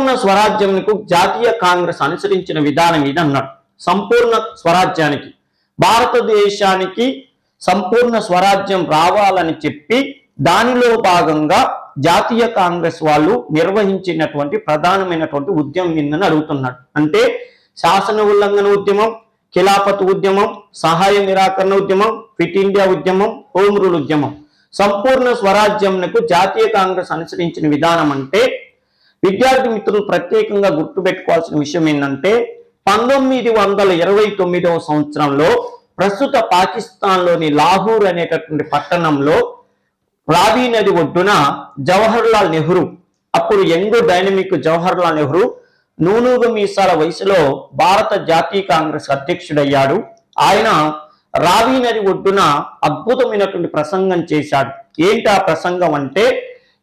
సంపూర్ణ స్వరాజ్యంకు జాతీయ కాంగ్రెస్ అనుసరించిన విధానం ఇది అన్నాడు. సంపూర్ణ స్వరాజ్యానికి భారతదేశానికి సంపూర్ణ స్వరాజ్యం రావాలని చెప్పి దానిలో భాగంగా జాతీయ కాంగ్రెస్ వాళ్ళు నిర్వహించినటువంటి ప్రధానమైనటువంటి ఉద్యమం ఏందని అడుగుతున్నాడు. అంటే శాసన ఉల్లంఘన ఉద్యమం, ఖిలాఫత్ ఉద్యమం, సహాయ నిరాకరణ ఉద్యమం, ఫిట్ ఇండియా ఉద్యమం, హోమ్ రూల్ ఉద్యమం. సంపూర్ణ స్వరాజ్యంకు జాతీయ కాంగ్రెస్ అనుసరించిన విధానం అంటే విద్యార్థి మిత్రులు ప్రత్యేకంగా గుర్తుపెట్టుకోవాల్సిన విషయం ఏంటంటే 1929వ సంవత్సరంలో ప్రస్తుత పాకిస్తాన్లోని లాహోర్ అనేటటువంటి పట్టణంలో రావి నది ఒడ్డున జవహర్లాల్ నెహ్రూ, అప్పుడు యంగ్ డైనమిక్ జవహర్లాల్ నెహ్రూ నూనూగు మీసాల వయసులో భారత జాతీయ కాంగ్రెస్ అధ్యక్షుడయ్యాడు. ఆయన రావి నది ఒడ్డున అద్భుతమైనటువంటి ప్రసంగం చేశాడు. ఏంటి ఆ ప్రసంగం అంటే,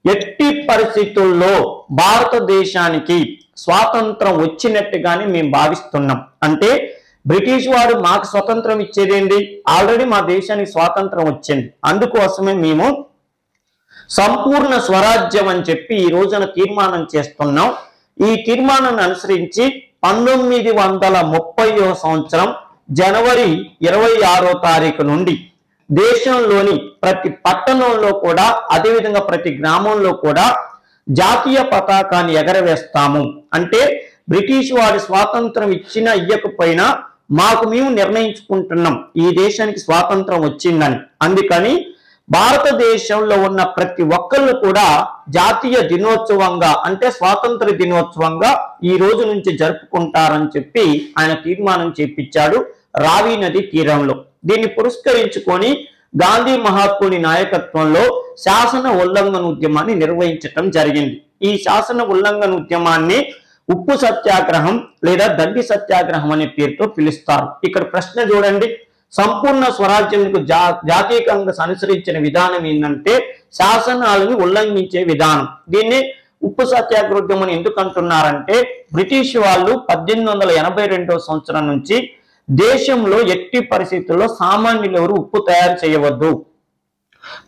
ఎట్టి పరిస్థితుల్లో భారతదేశానికి స్వాతంత్రం వచ్చినట్టుగానే మేము భావిస్తున్నాం. అంటే బ్రిటిష్ వాడు మాకు స్వతంత్రం ఇచ్చేదేంటి, ఆల్రెడీ మా దేశానికి స్వాతంత్రం వచ్చింది, అందుకోసమే మేము సంపూర్ణ స్వరాజ్యం అని చెప్పి ఈ రోజున తీర్మానం చేస్తున్నాం. ఈ తీర్మానాన్ని అనుసరించి 1930వ సంవత్సరం జనవరి 26వ తారీఖు నుండి దేశంలోని ప్రతి పట్టణంలో కూడా అదేవిధంగా ప్రతి గ్రామంలో కూడా జాతీయ పతాకాన్ని ఎగరవేస్తాము. అంటే బ్రిటిష్ వారి స్వాతంత్రం ఇచ్చినా ఇయ్యకపోయినా మాకు మేము నిర్ణయించుకుంటున్నాం ఈ దేశానికి స్వాతంత్రం వచ్చిందని. అందుకని భారతదేశంలో ఉన్న ప్రతి ఒక్కళ్ళు కూడా జాతీయ దినోత్సవంగా అంటే స్వాతంత్ర దినోత్సవంగా ఈ రోజు నుంచి జరుపుకుంటారని చెప్పి ఆయన తీర్మానం చేపించాడు రావి నది తీరంలో. దీన్ని పురస్కరించుకొని గాంధీ మహాత్ముని నాయకత్వంలో శాసన ఉల్లంఘన ఉద్యమాన్ని నిర్వహించటం జరిగింది. ఈ శాసన ఉల్లంఘన ఉద్యమాన్ని ఉప్పు సత్యాగ్రహం లేదా దండి సత్యాగ్రహం అనే పేరుతో పిలుస్తారు. ఇక్కడ ప్రశ్న చూడండి, సంపూర్ణ స్వరాజ్యంకు జాతీయ కాంగ్రెస్ అనుసరించిన విధానం ఏంటంటే శాసనాలను ఉల్లంఘించే విధానం. దీన్ని ఉప్పు సత్యాగ్రహం అని ఎందుకు అంటున్నారంటే బ్రిటిష్ వాళ్ళు 1882వ సంవత్సరం నుంచి దేశంలో ఎట్టి పరిస్థితుల్లో సామాన్యులు ఎవరు ఉప్పు తయారు చేయవద్దు,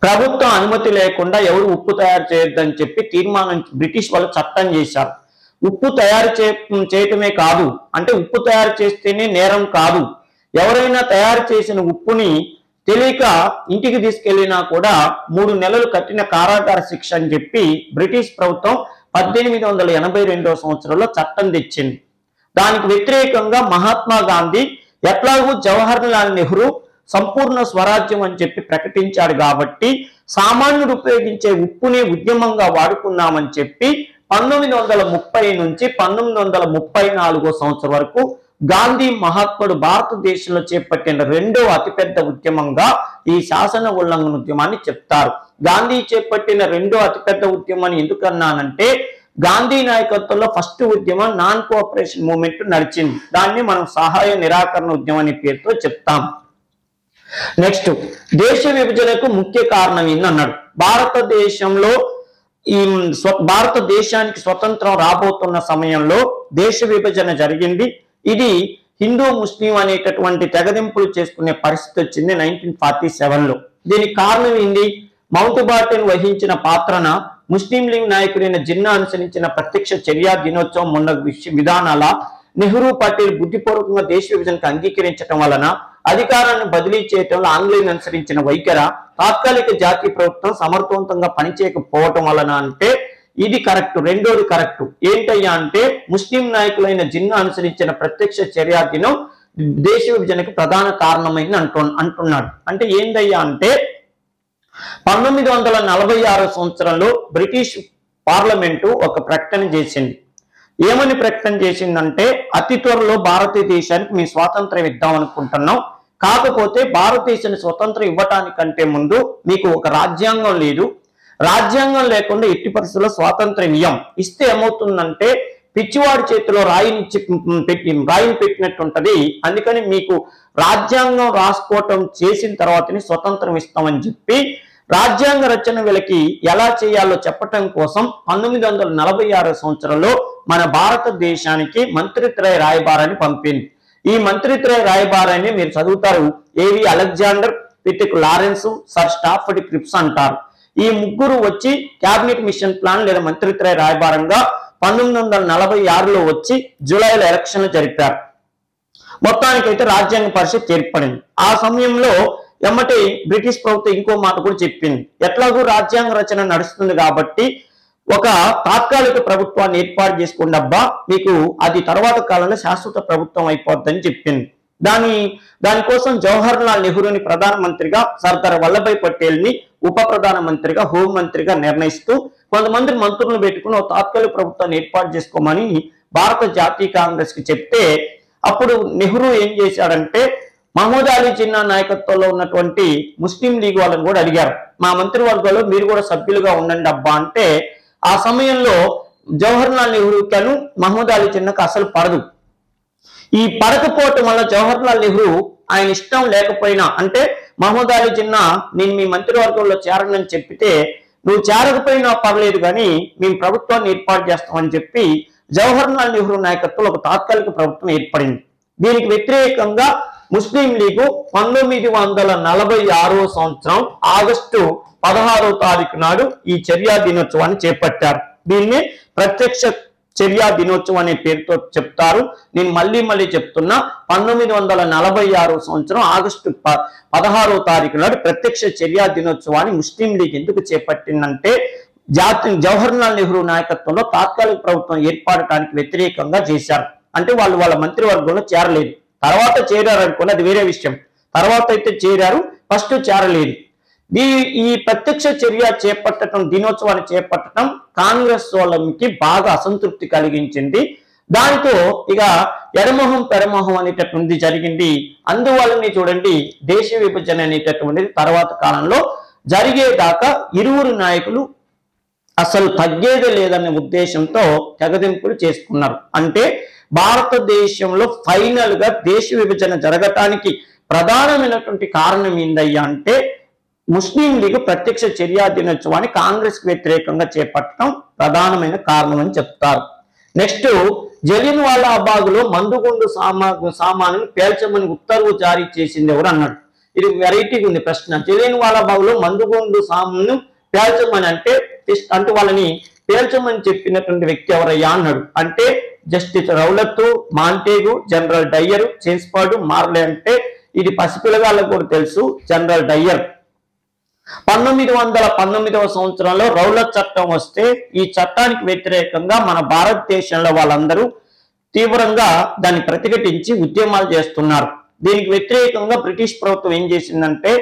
ప్రభుత్వ అనుమతి లేకుండా ఎవరు ఉప్పు తయారు చేయొద్దని చెప్పి తీర్మానం బ్రిటిష్ వాళ్ళు చట్టం చేశారు. ఉప్పు తయారు చేయటమే కాదు, అంటే ఉప్పు తయారు చేస్తేనే నేరం కాదు, ఎవరైనా తయారు చేసిన ఉప్పుని తెలియక ఇంటికి తీసుకెళ్లినా కూడా 3 నెలలు కఠిన కారాగార శిక్ష అని చెప్పి బ్రిటిష్ ప్రభుత్వం 1882వ సంవత్సరంలో చట్టం తెచ్చింది. దానికి వ్యతిరేకంగా మహాత్మా గాంధీ ఎట్లాగూ జవహర్లాల్ నెహ్రూ సంపూర్ణ స్వరాజ్యం అని చెప్పి ప్రకటించాడు కాబట్టి సామాన్యుడు ఉపయోగించే ఉప్పుని ఉద్యమంగా వాడుకున్నామని చెప్పి 1930 నుంచి 1934వ సంవత్సరం వరకు గాంధీ మహాత్ముడు భారతదేశంలో చేపట్టిన రెండో అతిపెద్ద ఉద్యమంగా ఈ శాసన ఉల్లంఘన ఉద్యమాన్ని చెప్తారు. గాంధీ చేపట్టిన రెండో అతిపెద్ద ఉద్యమాన్ని ఎందుకన్నానంటే గాంధీ నాయకత్వంలో ఫస్ట్ ఉద్యమం నాన్ కోఆపరేషన్ మూవ్మెంట్ నడిచింది. దాన్ని మనం సహాయ నిరాకరణ ఉద్యమం అనే పేరుతో చెప్తాం. నెక్స్ట్, దేశ విభజనకు ముఖ్య కారణం ఏందన్నాడు. భారతదేశంలో భారతదేశానికి స్వతంత్రం రాబోతున్న సమయంలో దేశ విభజన జరిగింది. ఇది హిందూ ముస్లిం అనేటటువంటి తెగదింపులు చేసుకునే పరిస్థితి వచ్చింది 1947లో. దీనికి కారణం ఏంది? మౌంట్ బాటన్ వహించిన పాత్రన ముస్లిం లీగ్ నాయకుడైన జిన్నా అనుసరించిన ప్రత్యక్ష చర్యా దినోత్సవం ఉన్న విధానాల నెహ్రూ పటేల్ బుద్ధిపూర్వకంగా దేశ విభజనకు అంగీకరించడం వలన అధికారాన్ని బదిలీ చేయటంలో ఆంగ్లేయులు అనుసరించిన వైఖరి తాత్కాలిక జాతీయ ప్రభుత్వం సమర్థవంతంగా పనిచేయకపోవటం వలన అంటే ఇది కరెక్ట్. రెండోది కరెక్ట్ ఏంటయ్యా అంటే ముస్లిం నాయకులైన జిన్నా అనుసరించిన ప్రత్యక్ష చర్యా దినం దేశ విభజనకు ప్రధాన కారణమైంది అంటున్నాడు. అంటే ఏందయ్యా అంటే 1946 సంవత్సరంలో బ్రిటిష్ పార్లమెంటు ఒక ప్రకటన చేసింది. ఏమని ప్రకటన చేసిందంటే అతి త్వరలో భారతదేశానికి మేము స్వాతంత్రం ఇద్దాం అనుకుంటున్నాం, కాకపోతే భారతదేశానికి స్వతంత్రం ఇవ్వటానికంటే ముందు మీకు ఒక రాజ్యాంగం లేదు, రాజ్యాంగం లేకుండా ఎట్టి పరిస్థితుల్లో స్వాతంత్రం ఇస్తే ఏమవుతుందంటే పిచ్చివాడి చేతిలో రాయిని పెట్టినట్టు ఉంటది. అందుకని మీకు రాజ్యాంగం రాసుకోవటం చేసిన తర్వాతనే స్వతంత్రం ఇస్తామని చెప్పి రాజ్యాంగ రచన వీళ్ళకి ఎలా చేయాలో చెప్పటం కోసం 1946 సంవత్సరంలో మన భారతదేశానికి మంత్రిత్రయ రాయబారాన్ని పంపింది. ఈ మంత్రిత్రయ రాయబారాన్ని మీరు చదువుతారు, ఏవి Alexander, Pethick Lawrence, sir Stafford Cripps అంటారు. ఈ ముగ్గురు వచ్చి క్యాబినెట్ మిషన్ ప్లాన్ లేదా మంత్రిత్రయ రాయబారంగా 1946లో వచ్చి జూలైలో ఎలక్షన్లు జరిపారు. మొత్తానికైతే రాజ్యాంగ పరిషత్ ఏర్పడింది. ఆ సమయంలో ఎమ్మటి బ్రిటిష్ ప్రభుత్వం ఇంకో మాట కూడా చెప్పింది, ఎట్లాగూ రాజ్యాంగ రచన నడుస్తుంది కాబట్టి ఒక తాత్కాలిక ప్రభుత్వాన్ని ఏర్పాటు చేసుకోండి అబ్బా, మీకు అది తర్వాత కాలంలో శాశ్వత ప్రభుత్వం అయిపోద్దని చెప్పింది. దానికోసం జవహర్ లాల్ నెహ్రూని ప్రధానమంత్రిగా, సర్దార్ వల్లభాయ్ పటేల్ని ఉప ప్రధానమంత్రిగా, హోంమంత్రిగా నిర్ణయిస్తూ కొంతమంది మంత్రులను పెట్టుకుని ఒక తాత్కాలిక ప్రభుత్వాన్ని ఏర్పాటు చేసుకోమని భారత జాతీయ కాంగ్రెస్ కి చెప్తే, అప్పుడు నెహ్రూ ఏం చేశాడంటే మహమూద్ అలీ జిన్నా నాయకత్వంలో ఉన్నటువంటి ముస్లిం లీగ్ వాళ్ళని కూడా అడిగారు, మా మంత్రివర్గంలో మీరు కూడా సభ్యులుగా ఉండండి అబ్బా అంటే, ఆ సమయంలో జవహర్ లాల్ నెహ్రూకను మహమూద్ అలీ జిన్నాకు అసలు పడదు. ఈ పడకపోవటం వల్ల జవహర్ లాల్ నెహ్రూ ఆయన ఇష్టం లేకపోయినా, అంటే మహమూద్ అలీ జిన్నా నేను మీ మంత్రివర్గంలో చేరనని చెప్పితే, నువ్వు చేరకపోయినా పర్లేదు కానీ మేము ప్రభుత్వాన్ని ఏర్పాటు చేస్తామని చెప్పి జవహర్ లాల్ నెహ్రూ నాయకత్వంలో ఒక తాత్కాలిక ప్రభుత్వం ఏర్పడింది. దీనికి వ్యతిరేకంగా ముస్లిం లీగు 1946 సంవత్సరం ఆగస్టు 16వ తారీఖు నాడు ఈ చర్యా దినోత్సవాన్ని చేపట్టారు. దీన్ని ప్రత్యక్ష చర్యా దినోత్సవం అనే పేరుతో చెప్తారు. నేను మళ్ళీ చెప్తున్నా, 1946 సంవత్సరం ఆగస్టు 16వ తారీఖు నాడు ప్రత్యక్ష చర్యా దినోత్సవాన్ని ముస్లిం లీగ్ ఎందుకు చేపట్టిందంటే, జవహర్ లాల్ నెహ్రూ నాయకత్వంలో తాత్కాలిక ప్రభుత్వం ఏర్పడటానికి వ్యతిరేకంగా చేశారు. అంటే వాళ్ళ మంత్రివర్గంలో చేరలేదు, తర్వాత చేరారు అనుకోండి, అది వేరే విషయం. తర్వాత అయితే చేరారు, ఫస్ట్ చేరలేదు. ఈ ప్రత్యక్ష చర్య చేపట్టడం, దినోత్సవాన్ని చేపట్టడం కాంగ్రెస్ వాళ్ళకి బాగా అసంతృప్తి కలిగించింది. దానితో ఇక ఎడమొహం పెడమొహం అనేటటువంటిది జరిగింది. అందువల్లనే చూడండి, దేశ విభజన అనేటటువంటిది తర్వాత కాలంలో జరిగేదాకా ఇరువురు నాయకులు అసలు తగ్గేదే లేదనే ఉద్దేశంతో తెగదింపులు చేసుకున్నారు. అంటే భారతదేశంలో ఫైనల్ గా దేశ విభజన జరగటానికి ప్రధానమైనటువంటి కారణం ఏందయ్యా అంటే, ముస్లిం లీగ్ ప్రత్యక్ష చర్యా దినోత్సవాన్ని కాంగ్రెస్ కు వ్యతిరేకంగా చేపట్టడం ప్రధానమైన కారణం అని చెప్తారు. నెక్స్ట్, జలియన్ వాలా బాగ్లో మందుగుండు సామాను పేల్చమని ఉత్తర్వు జారీ చేసింది ఎవరు అన్నాడు. ఇది వెరైటీగా ఉంది ప్రశ్న. జలియన్ వాలా బాగ్లో మందుగుండు సామాను పేల్చమని అంటే వాళ్ళని పేల్చమని చెప్పినటువంటి వ్యక్తి ఎవరయ్యా అన్నాడు. అంటే justice Rowlatt, Montagu, general Dyer, Chelmsford, Morley. అంటే ఇది పసిపిల్లగాళ్ళకు కూడా తెలుసు, జనరల్ డయ్యర్. 1919వ సంవత్సరంలో రౌలత్ చట్టం వస్తే ఈ చట్టానికి వ్యతిరేకంగా మన భారతదేశంలో వాళ్ళందరూ తీవ్రంగా దాన్ని ప్రతిఘటించి ఉద్యమాలు చేస్తున్నారు. దీనికి వ్యతిరేకంగా బ్రిటిష్ ప్రభుత్వం ఏం చేసిందంటే,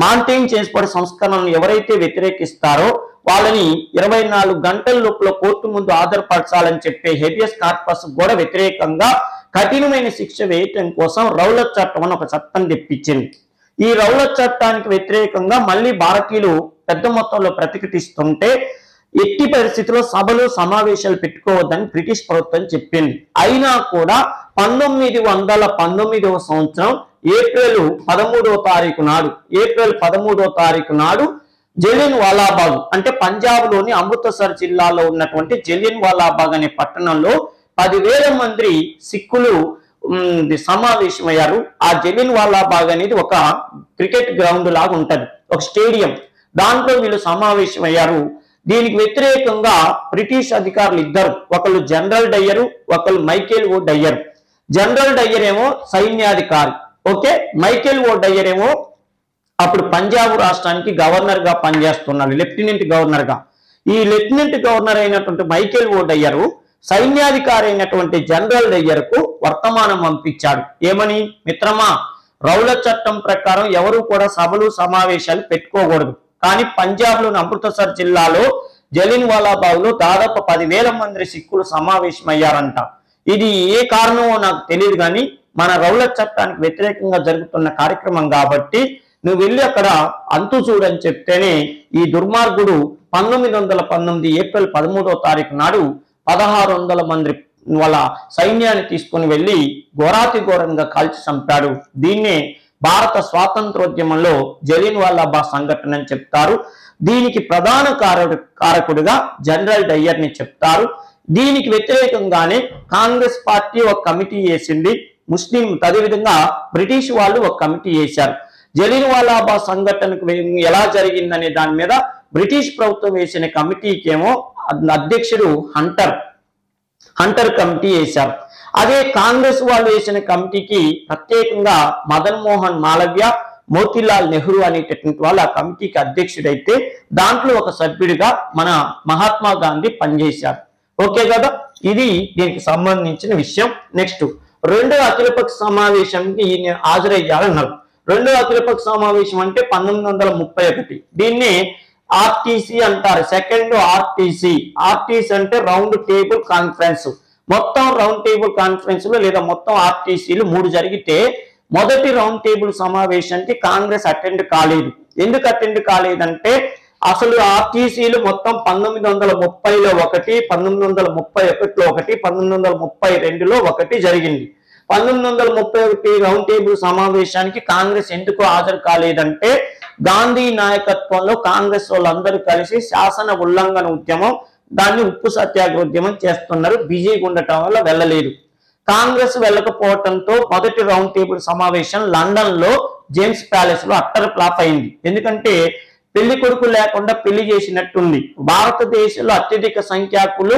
మాంటేగ్ చేన్స్ఫర్డ్ సంస్కరణను ఎవరైతే వ్యతిరేకిస్తారో వాళ్ళని 24 గంటల లోపల కోర్టు ముందు హాజరుపరచాలని చెప్పే హెబియస్ కార్పస్ కూడా వ్యతిరేకంగా కఠినమైన శిక్ష వేయటం కోసం రౌలత్ చట్టం అని ఒక చట్టం తెప్పించింది. ఈ రౌలత్ చట్టానికి వ్యతిరేకంగా మళ్ళీ భారతీయులు పెద్ద మొత్తంలో ప్రతిఘటిస్తుంటే ఎట్టి పరిస్థితుల్లో సభలు సమావేశాలు పెట్టుకోవద్దని బ్రిటిష్ ప్రభుత్వం చెప్పింది. అయినా కూడా 1919వ సంవత్సరం ఏప్రిల్ 13వ తారీఖు నాడు జలియన్ వాలా బాగ్, అంటే పంజాబ్ లోని అమృతసర్ జిల్లాలో ఉన్నటువంటి జలియన్ వాలా బాగ్ అనే పట్టణంలో 10,000 మంది సిక్కులు సమావేశమయ్యారు. ఆ జలియన్ వాలా బాగ్ అనేది ఒక క్రికెట్ గ్రౌండ్ లాగా ఉంటది, ఒక స్టేడియం. దాంట్లో వీళ్ళు సమావేశమయ్యారు. దీనికి వ్యతిరేకంగా బ్రిటిష్ అధికారులు ఇద్దరు, ఒకళ్ళు జనరల్ డయ్యర్, ఒకళ్ళు మైకేల్ ఓ డయ్యర్. జనరల్ డయ్యర్ ఏమో సైన్యాధికారి, ఓకే. మైకేల్ ఓ డయ్యర్ ఏమో అప్పుడు పంజాబ్ రాష్ట్రానికి గవర్నర్ గా పనిచేస్తున్నాడు, లెఫ్టినెంట్ గవర్నర్ గా. ఈ లెఫ్టినెంట్ గవర్నర్ అయినటువంటి మైకేల్ ఓ డయ్యర్ సైన్యాధికారి అయినటువంటి జనరల్ డయ్యర్ కు వర్తమానం పంపించాడు. ఏమని? మిత్రమా, రౌలత్ చట్టం ప్రకారం ఎవరు కూడా సభలు సమావేశాలు పెట్టుకోకూడదు, కానీ పంజాబ్ లోని అమృతసర్ జిల్లాలో జలియన్ వాలా బాగ్ లో దాదాపు 10,000 మంది సిక్కులు సమావేశమయ్యారంట. ఇది ఏ కారణమో నాకు తెలియదు, కానీ మన రౌలత్ చట్టానికి వ్యతిరేకంగా జరుగుతున్న కార్యక్రమం కాబట్టి నువ్వు వెళ్ళి అక్కడ అంతు చూడని చెప్తేనే ఈ దుర్మార్గుడు 1919 ఏప్రిల్ 13వ తారీఖు నాడు 1600 మంది వాళ్ళ సైన్యాన్ని తీసుకుని వెళ్ళి ఘోరాతిఘోరంగా కాల్చి చంపాడు. దీన్నే భారత స్వాతంత్రోద్యమంలో జలియన్ వాలా బాగ్ సంఘటన అని చెప్తారు. దీనికి ప్రధాన కారకుడిగా జనరల్ డయ్యర్ ని చెప్తారు. దీనికి వ్యతిరేకంగానే కాంగ్రెస్ పార్టీ ఒక కమిటీ వేసింది, ముస్లిం అదేవిధంగా బ్రిటిష్ వాళ్ళు ఒక కమిటీ వేశారు. జలియన్ వాలా బాగ్ సంఘటనకు ఎలా జరిగిందనే దాని మీద బ్రిటిష్ ప్రభుత్వం వేసిన కమిటీకి ఏమో అధ్యక్షుడు హంటర్, హంటర్ కమిటీ వేశారు. అదే కాంగ్రెస్ వాళ్ళు వేసిన కమిటీకి ప్రత్యేకంగా మదన్ మోహన్ మాలవ్య, మోతీలాల్ నెహ్రూ అనేటటువంటి వాళ్ళు ఆ కమిటీకి అధ్యక్షుడైతే దాంట్లో ఒక సభ్యుడిగా మన మహాత్మా గాంధీ పనిచేశారు. ఓకే కదా, ఇది దీనికి సంబంధించిన విషయం. నెక్స్ట్ రెండో అఖిలపక్ష సమావేశానికి ఈయన హాజరయ్యారన్నారు. రెండో అఖిలపక్ష సమావేశం అంటే 1931. దీన్ని ఆర్టీసీ అంటారు. Second RTC. ఆర్టీసీ అంటే రౌండ్ టేబుల్ కాన్ఫరెన్స్. మొత్తం రౌండ్ టేబుల్ కాన్ఫరెన్స్ లో లేదా మొత్తం ఆర్టీసీలు 3 జరిగితే మొదటి రౌండ్ టేబుల్ సమావేశానికి కాంగ్రెస్ అటెండ్ కాలేదు. ఎందుకు అటెండ్ కాలేదంటే అసలు ఆర్టీసీలు మొత్తం 1930లో ఒకటి, 1931లో ఒకటి, 1932లో ఒకటి జరిగింది. 1931 రౌండ్ టేబుల్ సమావేశానికి కాంగ్రెస్ ఎందుకు హాజరు కాలేదంటే గాంధీ నాయకత్వంలో కాంగ్రెస్ వాళ్ళందరూ కలిసి శాసన ఉల్లంఘన ఉద్యమం, దాన్ని ఉప్పు సత్యాగ్రహ ఉద్యమం చేస్తున్నారు. బిజీగా ఉండటం వల్ల వెళ్ళలేదు. కాంగ్రెస్ వెళ్ళకపోవడంతో మొదటి రౌండ్ టేబుల్ సమావేశం లండన్ లో జేమ్స్ ప్యాలెస్ లో అట్టర్ ఫ్లాప్ అయింది. ఎందుకంటే పెళ్లి కొడుకు లేకుండా పెళ్లి చేసినట్టుంది. భారతదేశంలో అత్యధిక సంఖ్యాకులు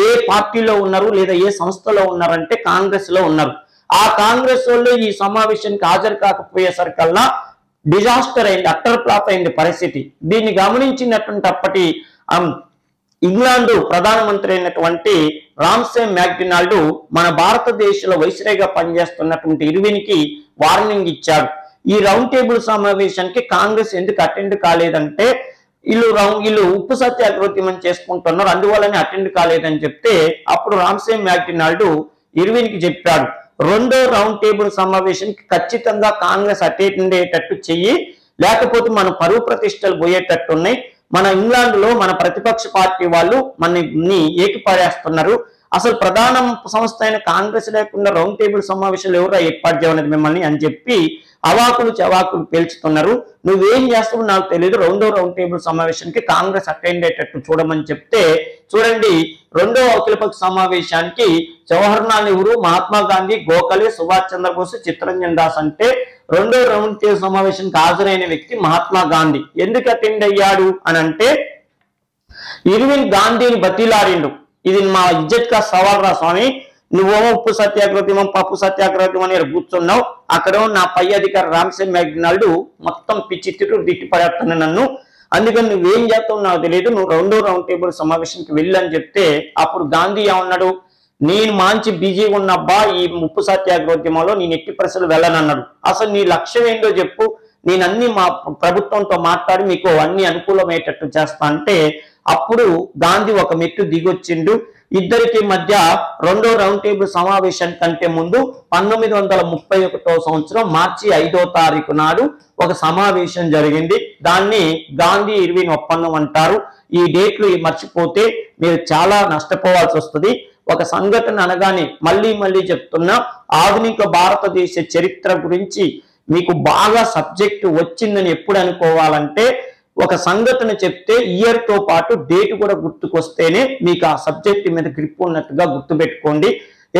ఏ పార్టీలో ఉన్నారు లేదా ఏ సంస్థలో ఉన్నారంటే కాంగ్రెస్ లో ఉన్నారు. ఆ కాంగ్రెస్ వాళ్ళు ఈ సమావేశానికి హాజరు కాకపోయేసరికల్లా డిజాస్టర్ అయింది, అట్టర్ ఫ్లాప్ అయింది పరిస్థితి. దీన్ని గమనించినటువంటి అప్పటి ఇంగ్లాండ్ ప్రధానమంత్రి అయినటువంటి రామ్సే మ్యాక్డొనాల్డ్ మన భారతదేశంలో వైస్రాయ్గా పనిచేస్తున్నటువంటి ఇర్విన్కి వార్నింగ్ ఇచ్చాడు. ఈ రౌండ్ టేబుల్ సమావేశానికి కాంగ్రెస్ ఎందుకు అటెండ్ కాలేదంటే వీళ్ళు ఉప్పు సత్యాగ్రహోద్యమం చేసుకుంటున్నారు, అందువల్లనే అటెండ్ కాలేదని చెప్తే అప్పుడు రామ్సే మ్యాక్డొనాల్డ్ ఇర్విన్కి చెప్పాడు, రెండో రౌండ్ టేబుల్ సమావేశానికి ఖచ్చితంగా కాంగ్రెస్ అటెండ్ అయ్యేటట్టు చెయ్యి, లేకపోతే మన పరువు ప్రతిష్టలు పోయేటట్టు ఉన్నాయి. మన ఇంగ్లాండ్ లో మన ప్రతిపక్ష పార్టీ వాళ్ళు మనని ఏకిపారేస్తున్నారు. అసలు ప్రధాన సంస్థ అయిన కాంగ్రెస్ లేకుండా రౌండ్ టేబుల్ సమావేశాలు ఎవరు ఏర్పాటు చేయమన్నది మిమ్మల్ని అని చెప్పి అవాకులు చవాకులు పేల్చుతున్నారు. నువ్వేం చేస్తావు నాకు తెలియదు, రెండో రౌండ్ టేబుల్ సమావేశానికి కాంగ్రెస్ అటెండ్ అయ్యేటట్టు చూడమని చెప్తే చూడండి, రెండో అఖిలపక్ష సమావేశానికి జవహర్లాల్ నెహ్రూ, మహాత్మా గాంధీ, గోఖలే, సుభాష్ చంద్రబోస్, చిత్తరంజన్ దాస్ అంటే రెండో రౌండ్ టేబుల్ సమావేశానికి హాజరైన వ్యక్తి మహాత్మా గాంధీ. ఎందుకు అటెండ్ అయ్యాడు అని అంటే ఇర్విన్ గాంధీని బతిలాడిండు, ఇది మా ఇజ్జత్ కా సవాల్ రా స్వామి, నువ్వేమో ఉప్పు సత్యాగ్రహోద్యమం, పప్పు సత్యాగ్రహోద్యమం అని కూర్చున్నావు, అక్కడేమో నా పై అధికారి రామ్సే మ్యాక్డొనాల్డ్ మొత్తం పిచ్చి తిట్టి పడేస్తున్నాను నన్ను, అందుకని నువ్వేం చేస్తావు నాకు తెలియదు, నువ్వు రెండో రౌండ్ టేబుల్ సమావేశానికి వెళ్ళని చెప్తే అప్పుడు గాంధీ ఏమన్నాడు, నేను మంచి బిజీగా ఉన్నబ్బా ఈ ఉప్పు సత్యాగ్రహోద్యమంలో నేను ఎట్టి పరిస్థితులు వెళ్ళనన్నాడు. అసలు నీ లక్ష్యం ఏంటో చెప్పు, నేను అన్ని మా ప్రభుత్వంతో మాట్లాడి మీకు అన్ని అనుకూలమయ్యేటట్టు చేస్తా అంటే అప్పుడు గాంధీ ఒక మెట్టు దిగొచ్చిండు. ఇద్దరికి మధ్య రెండో రౌండ్ టేబుల్ సమావేశం కంటే ముందు 1931 సంవత్సరం మార్చి 5వ తారీఖు నాడు ఒక సమావేశం జరిగింది. దాన్ని గాంధీ ఇర్విన్ ఒప్పందం అంటారు. ఈ డేట్లు మర్చిపోతే మీరు చాలా నష్టపోవాల్సి వస్తుంది. ఒక సంఘటన అనగానే మళ్ళీ చెప్తున్నా, ఆధునిక భారతదేశ చరిత్ర గురించి మీకు బాగా సబ్జెక్టు వచ్చిందని ఎప్పుడు అనుకోవాలంటే ఒక సంఘటన చెప్తే ఇయర్ తో పాటు డేట్ కూడా గుర్తుకొస్తేనే మీకు ఆ సబ్జెక్ట్ మీద గ్రిప్ ఉన్నట్టుగా గుర్తుపెట్టుకోండి.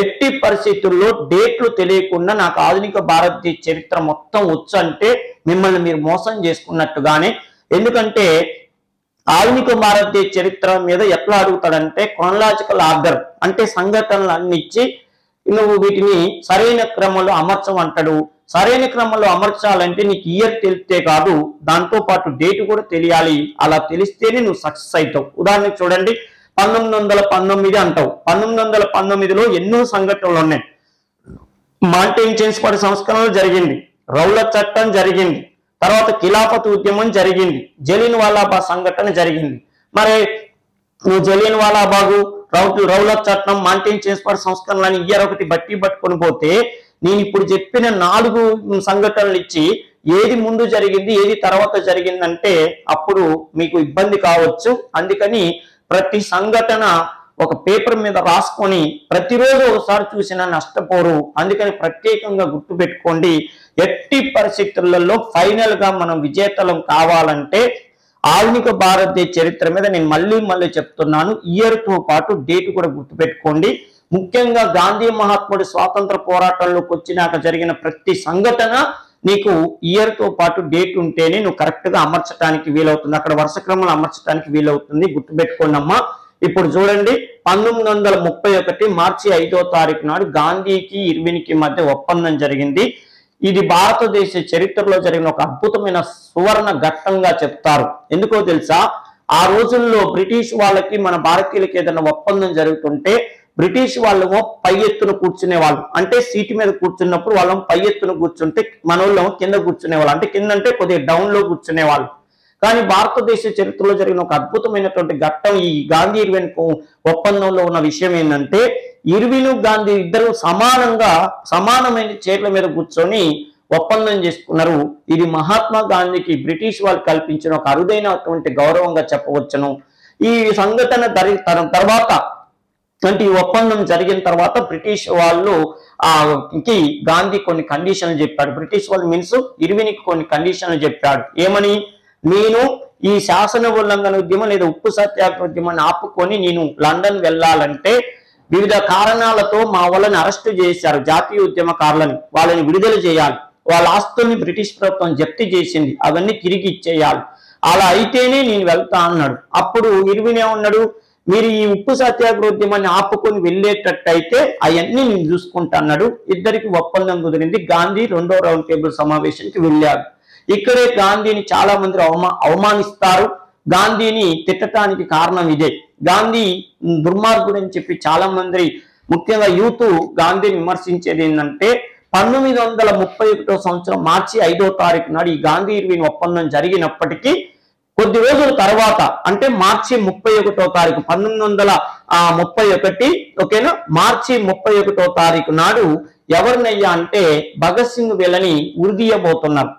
ఎట్టి పరిస్థితుల్లో డేట్లు తెలియకుండా నాకు ఆధునిక భారతదేశ చరిత్ర మొత్తం వచ్చు అంటే మిమ్మల్ని మీరు మోసం చేసుకున్నట్టుగానే. ఎందుకంటే ఆధునిక భారతదేశ చరిత్ర మీద ఎట్లా అడుగుతాడంటే క్రోనలాజికల్ ఆర్డర్ అంటే సంఘటనలు అన్ని ఇచ్చి నువ్వు వీటిని సరైన క్రమంలో అమర్చమంటాడు. సరైన క్రమంలో అమర్చాలంటే నీకు ఇయర్ తెలిస్తే కాదు, దాంతో పాటు డేట్ కూడా తెలియాలి. అలా తెలిస్తేనే నువ్వు సక్సెస్ అవుతావు. ఉదాహరణకు చూడండి, 1919 అంటావు. 1919లో ఎన్నో సంఘటనలు ఉన్నాయి. మాంటేన్ చేన్స్పాటి సంస్కరణలు జరిగింది, రౌలత్ చట్టం జరిగింది, తర్వాత ఖిలాఫత్ ఉద్యమం జరిగింది, జలియన్ వాలాబాగ్ సంఘటన జరిగింది. మరి నువ్వు జలియన్ వాలాబాగు, రౌలత్ చట్టం, మాంటేన్ చేన్స్పాటి సంస్కరణలని ఇయర్ ఒకటి బట్టి పట్టుకొని పోతే నేను ఇప్పుడు చెప్పిన 4 సంఘటనలు ఇచ్చి ఏది ముందు జరిగింది ఏది తర్వాత జరిగిందంటే అప్పుడు మీకు ఇబ్బంది కావచ్చు. అందుకని ప్రతి సంఘటన ఒక పేపర్ మీద రాసుకొని ప్రతిరోజు ఒకసారి చూసినా నష్టపోరు. అందుకని ప్రత్యేకంగా గుర్తుపెట్టుకోండి, ఎట్టి పరిస్థితులలో ఫైనల్ గా మనం విజేతలం కావాలంటే ఆధునిక భారతదేశ చరిత్ర మీద నేను మళ్ళీ చెప్తున్నాను, ఇయర్ తో పాటు డేట్ కూడా గుర్తుపెట్టుకోండి. ముఖ్యంగా గాంధీ మహాత్ముడి స్వాతంత్ర పోరాటంలోకి వచ్చినాక జరిగిన ప్రతి సంఘటన నీకు ఇయర్ తో పాటు డేట్ ఉంటేనే నువ్వు కరెక్ట్ గా అమర్చడానికి వీలవుతుంది, అక్కడ వరుస క్రమంలో అమర్చడానికి వీలవుతుంది. గుర్తుపెట్టుకోండి అమ్మా. ఇప్పుడు చూడండి 1931 మార్చి 5వ తారీఖు నాడు గాంధీకి ఇర్విన్కి మధ్య ఒప్పందం జరిగింది. ఇది భారతదేశ చరిత్రలో జరిగిన ఒక అద్భుతమైన సువర్ణ ఘట్టంగా చెప్తారు. ఎందుకో తెలుసా, ఆ రోజుల్లో బ్రిటిష్ వాళ్ళకి మన భారతీయులకి ఏదైనా ఒప్పందం జరుగుతుంటే బ్రిటిష్ వాళ్ళేమో పై ఎత్తున కూర్చునే వాళ్ళు, అంటే సీటు మీద కూర్చున్నప్పుడు వాళ్ళం పై ఎత్తున కూర్చుంటే మన వాళ్ళేమో కింద కూర్చునే వాళ్ళు, అంటే కింద అంటే కొద్దిగా డౌన్ లో కూర్చునే వాళ్ళు. కానీ భారతదేశ చరిత్రలో జరిగిన ఒక అద్భుతమైనటువంటి ఘట్టం ఈ గాంధీ ఇర్విన్ ఒప్పందంలో ఉన్న విషయం ఏంటంటే, ఇర్విన్ గాంధీ ఇద్దరు సమానమైన చైర్ల మీద కూర్చొని ఒప్పందం చేసుకున్నారు. ఇది మహాత్మా గాంధీకి బ్రిటిష్ వాళ్ళు కల్పించిన ఒక అరుదైనటువంటి గౌరవంగా చెప్పవచ్చును. ఈ సంఘటన తర్వాత అంటే ఈ ఒప్పందం జరిగిన తర్వాత బ్రిటిష్ వాళ్ళు గాంధీ కొన్ని కండిషన్లు చెప్పాడు. బ్రిటిష్ వాళ్ళు మీన్స్ ఇర్విన్కి కొన్ని కండిషన్లు చెప్పాడు. ఏమని, నేను ఈ శాసన ఉల్లంఘన ఉద్యమం లేదా ఉప్పు సత్యాగ్రహ ఉద్యమాన్ని ఆపుకొని నేను లండన్ వెళ్ళాలంటే వివిధ కారణాలతో మా వాళ్ళని అరెస్టు చేశారు, జాతీయ ఉద్యమకారులని, వాళ్ళని విడుదల చేయాలి, వాళ్ళ ఆస్తుల్ని బ్రిటిష్ ప్రభుత్వం జప్తు చేసింది, అవన్నీ తిరిగి ఇచ్చేయాలి, అలా అయితేనే నేను వెళ్తా అన్నాడు. అప్పుడు ఇర్విన్ ఏమన్నాడు, మీరు ఈ ఉప్పు సత్యాగ్రహ ఉద్యమాన్ని ఆపుకొని వెళ్ళేటట్టయితే అవన్నీ నేను చూసుకుంటా అన్నాడు. ఇద్దరికి ఒప్పందం కుదిరింది. గాంధీ 2వ రౌండ్ టేబుల్ సమావేశానికి వెళ్ళాడు. ఇక్కడే గాంధీని చాలా మంది అవమానిస్తారు. గాంధీని తిట్టడానికి కారణం ఇదే. గాంధీ దుర్మార్గుడు అని చెప్పి చాలా మంది ముఖ్యంగా యూత్ గాంధీని విమర్శించేది ఏంటంటే, 1931 సంవత్సరం మార్చి 5వ తారీఖు నాడు ఈ గాంధీ ఇర్విన్ ఒప్పందం జరిగినప్పటికీ కొద్ది రోజుల తర్వాత అంటే మార్చి 31వ తారీఖు 1931 ఓకేనా, మార్చి 31వ తారీఖు నాడు ఎవరినయ్యా అంటే భగత్ సింగ్ వీళ్ళని ఉరిదీయబోతున్నారు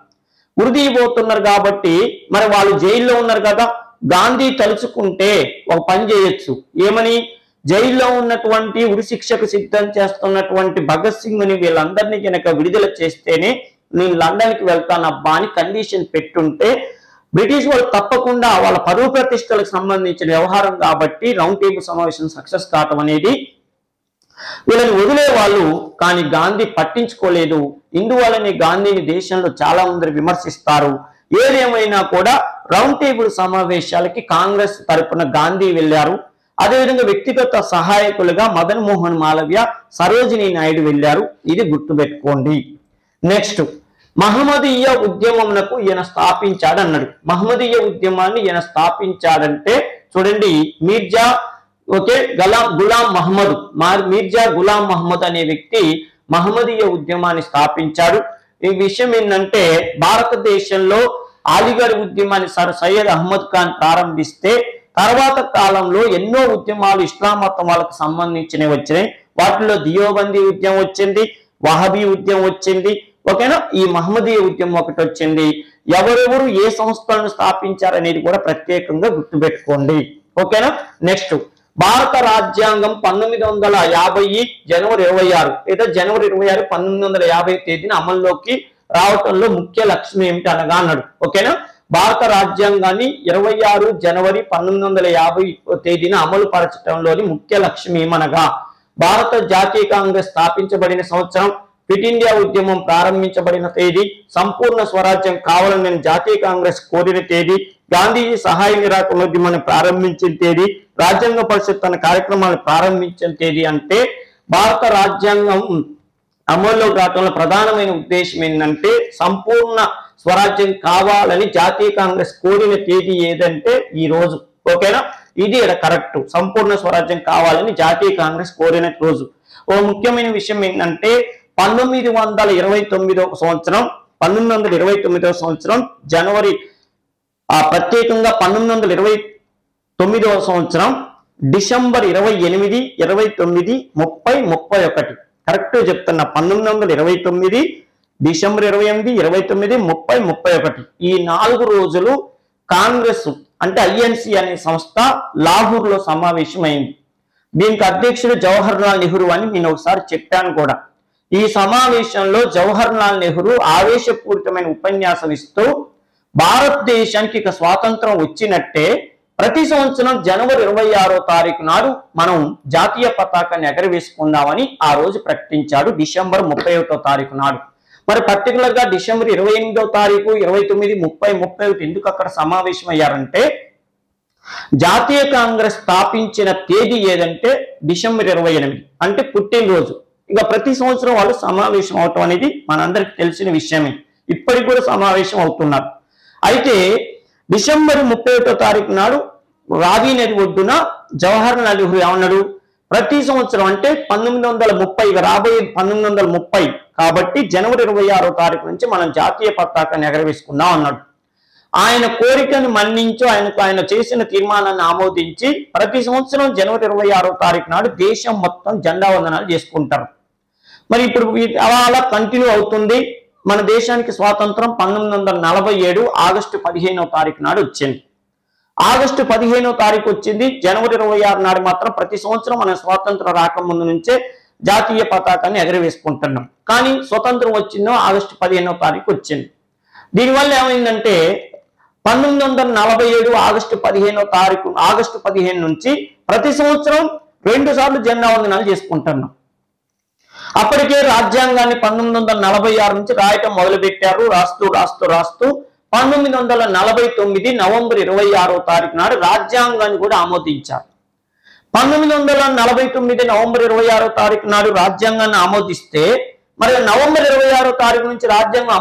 కాబట్టి మరి వాళ్ళు జైల్లో ఉన్నారు కదా, గాంధీ తలుచుకుంటే ఒక పని చేయొచ్చు. ఏమని, జైల్లో ఉన్నటువంటి ఉరి శిక్షకు సిద్ధం చేస్తున్నటువంటి భగత్ సింగ్ ని వీళ్ళందరినీ కనుక విడుదల చేస్తేనే నేను లండన్కి వెళ్తానబ్బా అని కండిషన్ పెట్టుంటే బ్రిటిష్ వాళ్ళు తప్పకుండా వాళ్ళ పరువు ప్రతిష్టలకు సంబంధించిన వ్యవహారం కాబట్టి రౌండ్ టేబుల్ సమావేశం సక్సెస్ కావటం అనేది వీళ్ళని వదిలేవాళ్ళు. కానీ గాంధీ పట్టించుకోలేదు. ఇందువల్లనే గాంధీని దేశంలో చాలా మంది విమర్శిస్తారు. ఏదేమైనా కూడా రౌండ్ టేబుల్ సమావేశాలకి కాంగ్రెస్ తరపున గాంధీ వెళ్ళారు. అదేవిధంగా వ్యక్తిగత సహాయకులుగా మదన్ మోహన్ మాలవ్య, సరోజినీ నాయుడు వెళ్ళారు. ఇది గుర్తుపెట్టుకోండి. నెక్స్ట్, మహమ్మదీయ ఉద్యమంకు ఈయన స్థాపించాడు అన్నాడు. మహమ్మదీయ ఉద్యమాన్ని ఈయన స్థాపించాడంటే చూడండి, మీర్జా గులాం మహమ్మద్ అనే వ్యక్తి మహమ్మదీయ ఉద్యమాన్ని స్థాపించాడు. ఈ విషయం ఏంటంటే, భారతదేశంలో అలీగఢ్ ఉద్యమాన్ని సర్ సయ్యద్ అహ్మద్ ఖాన్ ప్రారంభిస్తే తర్వాత కాలంలో ఎన్నో ఉద్యమాలు ఇస్లాం మతం వాళ్ళకు సంబంధించినవి వచ్చినాయి. వాటిలో దియోబందీ ఉద్యమం వచ్చింది, వహబీ ఉద్యమం వచ్చింది, ఓకేనా, ఈ మహమ్మదీయ ఉద్యమం ఒకటి వచ్చింది. ఎవరెవరు ఏ సంస్థలను స్థాపించారనేది కూడా ప్రత్యేకంగా గుర్తుపెట్టుకోండి. ఓకేనా. నెక్స్ట్, భారత రాజ్యాంగం 1950 జనవరి 26 లేదా జనవరి 26, 1950 తేదీన అమల్లోకి రావటంలో ముఖ్య లక్ష్యం ఏమిటి అనగా అన్నాడు. ఓకేనా. భారత రాజ్యాంగాన్ని 26 జనవరి 1950 తేదీన అమలు పరచడంలోని ముఖ్య లక్ష్యం ఏమనగా, భారత జాతీయ కాంగ్రెస్ స్థాపించబడిన సంవత్సరం, క్విట్ ఇండియా ఉద్యమం ప్రారంభించబడిన తేదీ, సంపూర్ణ స్వరాజ్యం కావాలని జాతీయ కాంగ్రెస్ కోరిన తేదీ, గాంధీజీ సహాయ నిరాకరణ ఉద్యమాన్ని ప్రారంభించిన తేదీ, రాజ్యాంగ పరిషత్ తన కార్యక్రమాలను ప్రారంభించిన తేదీ. అంటే భారత రాజ్యాంగం అమల్లోకి రావడంలో ప్రధానమైన ఉద్దేశం ఏంటంటే సంపూర్ణ స్వరాజ్యం కావాలని జాతీయ కాంగ్రెస్ కోరిన తేదీ ఏదంటే ఈ రోజు. ఓకేనా, ఇది కరెక్ట్. సంపూర్ణ స్వరాజ్యం కావాలని జాతీయ కాంగ్రెస్ కోరిన రోజు. ఓ ముఖ్యమైన విషయం ఏంటంటే 1929 సంవత్సరం జనవరి, ప్రత్యేకంగా 1929 సంవత్సరం డిసెంబర్ 28, 29, 30, 31 కరెక్ట్ చెప్తున్నా. 1929 డిసెంబర్ 28, 29, 30, 31 ఈ 4 రోజులు కాంగ్రెస్ అంటే ఐఎన్సి అనే సంస్థ లాహోర్ లో సమావేశమైంది. దీనికి అధ్యక్షుడు జవహర్ లాల్ నెహ్రూ అని నేను ఒకసారి చెప్పాను కూడా. ఈ సమావేశంలో జవహర్ లాల్ నెహ్రూ ఆవేశపూరితమైన ఉపన్యాసం ఇస్తూ భారతదేశానికి ఇక స్వాతంత్రం వచ్చినట్టే ప్రతి సంవత్సరం జనవరి 26వ తారీఖు నాడు మనం జాతీయ పతాకాన్ని ఎగరవేసుకుందామని ఆ రోజు ప్రకటించాడు, డిసెంబర్ 31వ తారీఖు నాడు. మరి పర్టికులర్ గా డిసెంబర్ 28వ తారీఖు, 29, 30, 31 ఎందుకు అక్కడ సమావేశం అయ్యారంటే జాతీయ కాంగ్రెస్ స్థాపించిన తేదీ ఏదంటే డిసెంబర్ 28, అంటే పుట్టినరోజు. ఇక ప్రతి సంవత్సరం వాళ్ళు సమావేశం అవటం అనేది మనందరికి తెలిసిన విషయమే. ఇప్పటికి కూడా సమావేశం అవుతున్నారు. అయితే డిసెంబర్ 31వ తారీఖు నాడు రావి నది ఒడ్డున జవహర్లాల్ నెహ్రూ ఏమన్నాడు, ప్రతి సంవత్సరం అంటే 1930, రాబోయే 1930 కాబట్టి జనవరి 26వ తారీఖు నుంచి మనం జాతీయ పతాకాన్ని ఎగరవేసుకుందాం అన్నాడు. ఆయన కోరికను మన్నించి ఆయన చేసిన తీర్మానాన్ని ఆమోదించి ప్రతి సంవత్సరం జనవరి 26వ తారీఖు నాడు దేశం మొత్తం జెండా వందనాలు చేసుకుంటారు. మరి ఇప్పుడు అలా కంటిన్యూ అవుతుంది. మన దేశానికి స్వాతంత్రం 1947 ఆగస్టు 15వ తారీఖు నాడు వచ్చింది. ఆగస్టు 15వ తారీఖు వచ్చింది. జనవరి 26 నాడు మాత్రం ప్రతి సంవత్సరం మన స్వాతంత్రం రాకముందు నుంచే జాతీయ పతాకాన్ని ఎగరవేసుకుంటున్నాం. కానీ స్వతంత్రం వచ్చిందో ఆగస్టు 15వ తారీఖు వచ్చింది. దీనివల్ల ఏమైందంటే 1947 ఆగస్టు 15 నుంచి ప్రతి సంవత్సరం 2 సార్లు జెండా వందనాలు చేసుకుంటున్నాం. అప్పటికే రాజ్యాంగాన్ని 1946 నుంచి రాయటం మొదలుపెట్టారు. రాస్తూ 1949 నవంబర్ 26వ తారీఖు నాడు రాజ్యాంగాన్ని కూడా ఆమోదించారు. 1949 నవంబర్ 26వ తారీఖు నాడు రాజ్యాంగాన్ని ఆమోదిస్తే మరి నవంబర్ 26వ తారీఖు నుంచి రాజ్యాంగం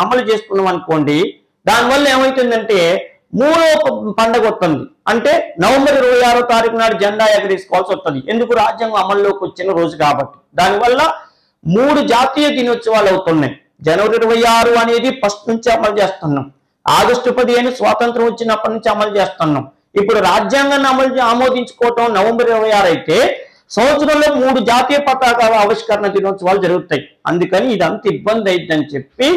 అమలు చేసుకున్నాం అనుకోండి, దానివల్ల ఏమవుతుందంటే 3వ పండగ వస్తుంది. అంటే నవంబర్ 26వ తారీఖు నాడు జెండా ఎగరేసుకోవాల్సి వస్తుంది. ఎందుకు? రాజ్యాంగం అమల్లోకి వచ్చిన రోజు కాబట్టి. దానివల్ల 3 జాతీయ దినోత్సవాలు అవుతున్నాయి. జనవరి 26 అనేది ఫస్ట్ నుంచి అమలు చేస్తున్నాం. ఆగస్టు 15 స్వాతంత్రం వచ్చినప్పటి నుంచి అమలు చేస్తున్నాం. ఇప్పుడు రాజ్యాంగాన్ని ఆమోదించుకోవటం నవంబర్ 26 అయితే సంవత్సరంలో 3 జాతీయ పతాకాల ఆవిష్కరణ దినోత్సవాలు జరుగుతాయి. అందుకని ఇదంతా ఇబ్బంది అయిద్దని చెప్పి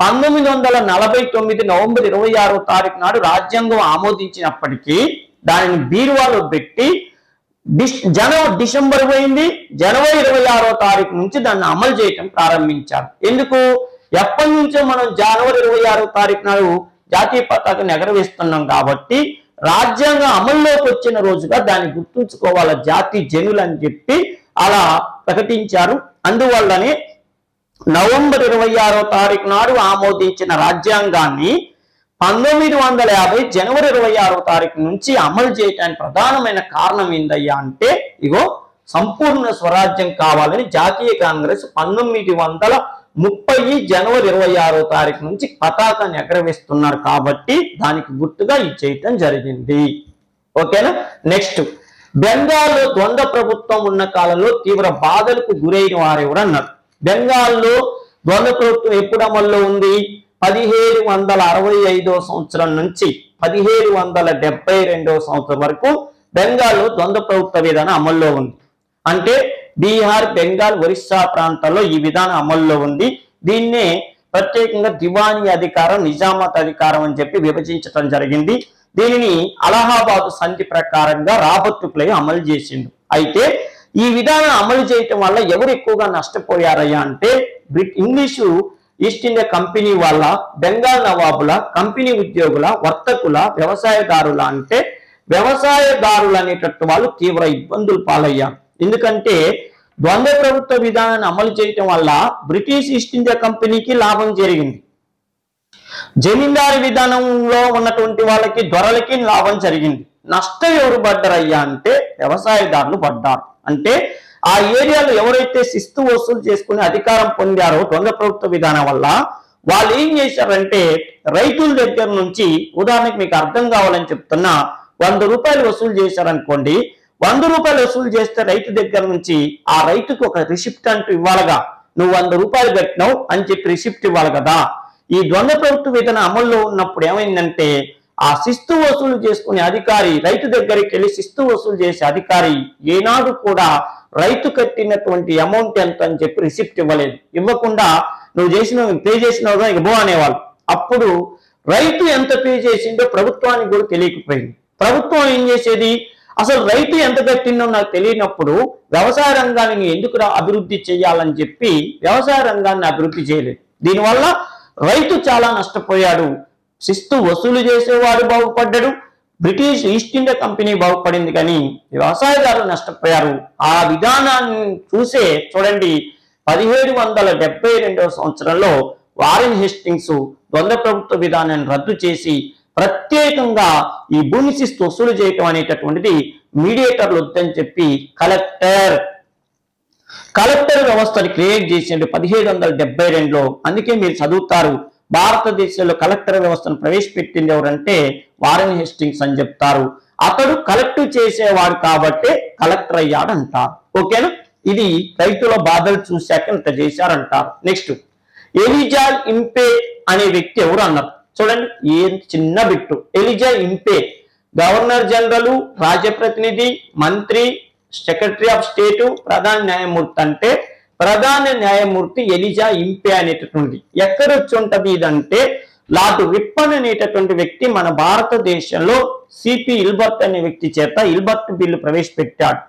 1949 నవంబర్ 26వ తారీఖు నాడు రాజ్యాంగం ఆమోదించినప్పటికీ దానిని బీరువాలో పెట్టి డిసెంబర్ పోయింది. జనవరి 26వ తారీఖు నుంచి దాన్ని అమలు చేయటం ప్రారంభించారు. ఎందుకు? ఎప్పటి నుంచో మనం జనవరి 26వ తారీఖు నాడు జాతీయ పతాకాన్ని ఎగరవేస్తున్నాం కాబట్టి రాజ్యాంగం అమల్లోకి వచ్చిన రోజుగా దాన్ని గుర్తుంచుకోవాల జాతి జనులు అని చెప్పి అలా ప్రకటించారు. అందువల్లనే నవంబర్ 26వ తారీఖు నాడు ఆమోదించిన రాజ్యాంగాన్ని 1950 జనవరి 26వ తారీఖు నుంచి అమలు చేయడానికి ప్రధానమైన కారణం ఏందయ్యా అంటే ఇగో సంపూర్ణ స్వరాజ్యం కావాలని జాతీయ కాంగ్రెస్ 1930 జనవరి 26వ తారీఖు నుంచి పతాకాన్ని ఎగరవేస్తున్నారు కాబట్టి దానికి గుర్తుగా ఇది చేయటం జరిగింది. ఓకేనా? నెక్స్ట్, బెంగాల్లో ద్వంద్వ ప్రభుత్వం ఉన్న కాలంలో తీవ్ర బాధలకు గురైన వారెవరు అన్నారు. బెంగాల్లో ద్వంద్వ ప్రభుత్వం ఎప్పుడు అమల్లో ఉంది? 1765వ సంవత్సరం నుంచి 1772వ సంవత్సరం వరకు బెంగాల్లో ద్వంద్వ ప్రభుత్వ విధానం అమల్లో ఉంది. అంటే బీహార్, బెంగాల్, ఒరిస్సా ప్రాంతాల్లో ఈ విధానం అమల్లో ఉంది. దీన్నే ప్రత్యేకంగా దివానీ అధికారం, నిజామాత్ అధికారం అని చెప్పి విభజించడం జరిగింది. దీనిని అలహాబాద్ సంధి ప్రకారంగా రాబర్ట్ క్లైవ్ అమలు చేసిండు. అయితే ఈ విధానం అమలు చేయటం వల్ల ఎవరు ఎక్కువగా నష్టపోయారయ్యా అంటే ఇంగ్లీషు ఈస్ట్ ఇండియా కంపెనీ వాళ్ళ, బెంగాల్ నవాబుల, కంపెనీ ఉద్యోగుల, వర్తకుల, వ్యవసాయదారుల, అంటే వ్యవసాయదారులు అనేటట్టు వాళ్ళు తీవ్ర ఇబ్బందులు పాలయ్యారు. ఎందుకంటే ద్వంద్వ ప్రభుత్వ విధానాన్ని అమలు చేయటం వల్ల బ్రిటిష్ ఈస్ట్ ఇండియా కంపెనీకి లాభం జరిగింది. జమీందారు విధానంలో ఉన్నటువంటి వాళ్ళకి, దొరలకి లాభం జరిగింది. నష్టం ఎవరు పడ్డారయ్యా అంటే వ్యవసాయదారులు పడ్డారు. అంటే ఆ ఏరియాలో ఎవరైతే శిస్తు వసూలు చేసుకుని అధికారం పొందారో ద్వంద్వ ప్రభుత్వ విధానం వల్ల వాళ్ళు ఏం చేశారంటే రైతుల దగ్గర నుంచి, ఉదాహరణకి మీకు అర్థం కావాలని చెప్తున్నా, 100 రూపాయలు వసూలు చేశారనుకోండి. 100 రూపాయలు వసూలు చేస్తే రైతు దగ్గర నుంచి ఆ రైతుకు ఒక రిసిప్ట్ అంటూ ఇవ్వాలిగా. నువ్వు 100 రూపాయలు కట్టినావు అని చెప్పి రిసిప్ట్ ఇవ్వాలి కదా. ఈ ద్వంద్వ ప్రభుత్వ విధానం అమల్లో ఉన్నప్పుడు ఏమైందంటే ఆ శిస్తు వసూలు చేసుకునే అధికారి రైతు దగ్గరికి వెళ్ళి శిస్తు వసూలు చేసే అధికారి ఏనాడు కూడా రైతు కట్టినటువంటి అమౌంట్ ఎంత అని చెప్పి రిసిప్ట్ ఇవ్వలేదు. ఇవ్వకుండా నువ్వు పే చేసినావుగా ఇక బో అనేవాళ్ళు. అప్పుడు రైతు ఎంత పే చేసిందో ప్రభుత్వానికి కూడా తెలియకపోయింది. ప్రభుత్వం ఏం చేసేది, అసలు రైతు ఎంత కట్టిందో నాకు తెలియనప్పుడు వ్యవసాయ రంగాన్ని ఎందుకు అభివృద్ధి చేయాలని చెప్పి వ్యవసాయ రంగాన్ని అభివృద్ధి చేయలేదు. దీనివల్ల రైతు చాలా నష్టపోయాడు. శిస్తు వసూలు చేసేవాడు బాగుపడ్డాడు, బ్రిటిష్ ఈస్ట్ ఇండియా కంపెనీ బాగుపడింది, కానీ వ్యవసాయదారులు నష్టపోయారు. ఆ విధానాన్ని చూసే చూడండి 1772వ సంవత్సరంలో వారెన్ హేస్టింగ్స్ ద్వంద్వ ప్రభుత్వ విధానాన్ని రద్దు చేసి ప్రత్యేకంగా ఈ భూమి శిస్తు వసూలు చేయటం అనేటటువంటిది మీడియేటర్లు వద్దని చెప్పి కలెక్టర్ వ్యవస్థను క్రియేట్ చేసిండు 1772లో. అందుకే మీరు చదువుతారు, భారతదేశంలో కలెక్టర్ వ్యవస్థను ప్రవేశపెట్టింది ఎవరంటే వారెన్ హేస్టింగ్స్ అని చెప్తారు. అతడు కలెక్ట్ చేసేవాడు కాబట్టి కలెక్టర్ అయ్యాడు అంటారు. ఓకేనా? ఇది రైతుల బాధలు చూశాక ఇంత చేశారంటారు. నెక్స్ట్, ఎలిజా ఇంపే అనే వ్యక్తి ఎవరు అన్నారు చూడండి. ఏం చిన్న బిట్టు. ఎలిజా ఇంపే గవర్నర్ జనరల్, రాజప్రతినిధి, మంత్రి, సెక్రటరీ ఆఫ్ స్టేట్, ప్రధాన న్యాయమూర్తి. అంటే ప్రధాన న్యాయమూర్తి ఎలిజా ఇంపే అనేటటువంటిది ఎక్కడ వచ్చి ఉంటది ఇదంటే లార్డ్ రిప్పన్ అనేటటువంటి వ్యక్తి మన భారతదేశంలో సిపి ఇల్బర్ట్ అనే వ్యక్తి చేత ఇల్బర్ట్ బిల్లు ప్రవేశపెట్టాడు.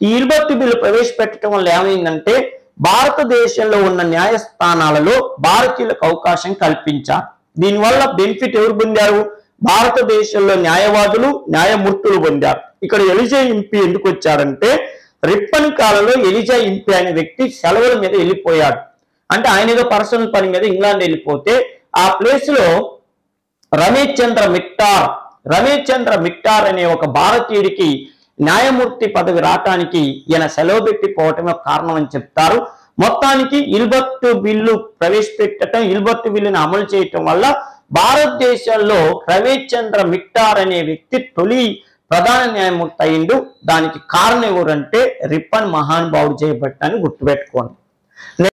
ఈ ఇల్బర్ట్ బిల్లు ప్రవేశపెట్టడం వల్ల ఏమైందంటే భారతదేశంలో ఉన్న న్యాయస్థానాలలో భారతీయులకు అవకాశం కల్పించారు. దీనివల్ల బెనిఫిట్ ఎవరు పొందారు? భారతదేశంలో న్యాయవాదులు, న్యాయమూర్తులు పొందారు. ఇక్కడ ఎలిజా ఇంపీ ఎందుకు వచ్చారంటే రిప్పన్ కాలంలో ఎలిజా ఇంపీ అనే వ్యక్తి సెలవుల మీద వెళ్ళిపోయాడు. అంటే ఆయన ఏదో పర్సనల్ పని మీద ఇంగ్లాండ్ వెళ్ళిపోతే ఆ ప్లేస్ లో రమేష్ చంద్ర మిట్టార్ అనే ఒక భారతీయుడికి న్యాయమూర్తి పదవి రావటానికి ఈయన సెలవు పెట్టిపోవటమే కారణం అని చెప్తారు. మొత్తానికి ఇల్బర్ట్ బిల్లు ప్రవేశపెట్టడం, ఇల్బర్ట్ బిల్లును అమలు చేయటం వల్ల భారతదేశంలో రమేష్ చంద్ర మిట్టార్ అనే వ్యక్తి తొలి ప్రధాన న్యాయమూర్తి అయిండు. దానికి కారణం ఎవరంటే రిప్పన్ మహానుభావుడు చేయబట్టాన్ని గుర్తుపెట్టుకోండి.